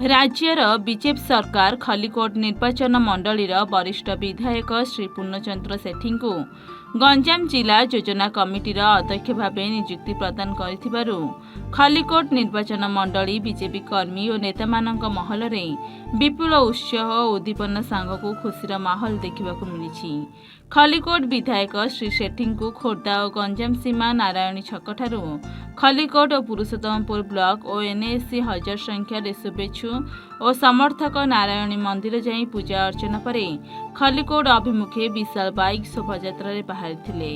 राज्यर बीजेपी सरकार खलिकोट निर्वाचन मंडलीर वरिष्ठ विधायक श्री पूर्णचंद्र सेठी को गंजाम जिला योजना कमिटीर अध्यक्ष भाव नियुक्ति प्रदान करिथिबारु खलिकोट निर्वाचन मंडली बीजेपी कर्मी और नेता मानक महल में विपुल उत्साह और उद्दीपना सांगक खुशीर माहौल देखा मिली। खलिकोट विधायक श्री सेठी को खोर्धा और गंजाम सीमा नारायणी छक ठारू खलिकोट और पुरुषोत्तमपुर ब्लॉक और एनएससी हजार संख्यार शुभेच्छु और समर्थक नारायणी मंदिर जाई पूजा अर्चना पर खलिकोट अभिमुखे विशाल बाइक शोभायात्रा बाहरी।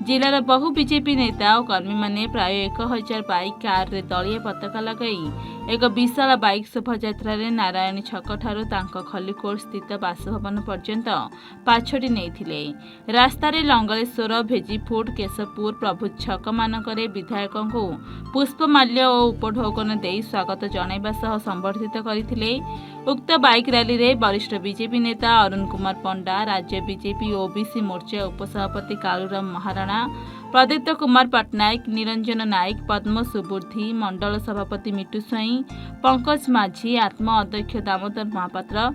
जिलार बहु बीजेपी नेता और कर्मी माने प्राय 1000 बाइक कार रे दलिया पताका लगाई एक विशाल बाइक शोभायात्रा नारायणी छक ठारू तांको खलिकोट स्थित बासभवन पर्यंत पाछड़ी नहीं। रास्तार लंगलेश्वर भेजीफुट केशवपुर प्रभु छक मानकरे विधायक को पुष्पमाल्य और उपढौकन दे स्वागत जणाइबा सह संबर्धित करथिले। उक्त बाइक रैली रे वरिष्ठ बीजेपी नेता अरुण कुमार पंडा, राज्य बीजेपी ओबीसी मोर्चा उपसभापति कालूराम महाराणा, प्रदीप्त कुमार पट्टनायक, निरंजन नायक, पद्म सुबुद्धि, मंडल सभापति मिटू स्वाई, पंकज माझी, आत्मा अध्यक्ष दामोदर महापात्र,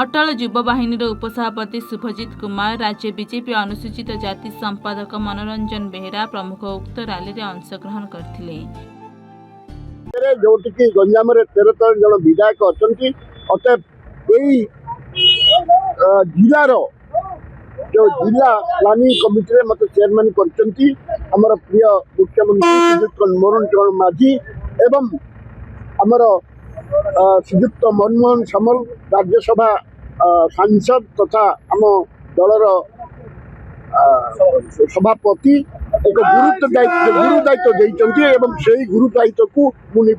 अटल युव बाहिनी उपसभापति शुभजीत कुमार, राज्य बीजेपी अनुसूचित जाति संपादक मनोरंजन बेहेरा प्रमुख उक्त रैली रे अंशग्रहण करथिले। जोटिकी गंजाम 13 जन विधायक अच्छा अतएव जिलार जो जिला प्लानिंग कमिटी मत चेयरमैन करमर प्रिय मुख्यमंत्री श्रीयुक्त मोहन चरण माझी एवं आमर श्रीयुक्त मनमोहन सामल राज्यसभा सांसद तथा आम दलर सभापति एक गुरु दायित्व देते एवं से गुरु दायित्व को मुझे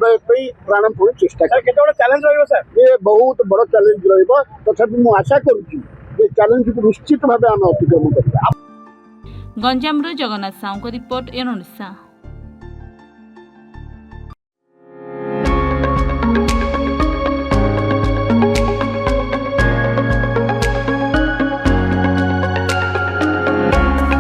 प्राणपण चेष्टा चैलेंज सर ये बहुत बड़ चैलेंज रही आशा करुच्ची चैलेंज को निश्चित भाव आम अतिक्रम कर। गंजाम जगन्नाथ साहू रिपोर्ट एनोनिशा।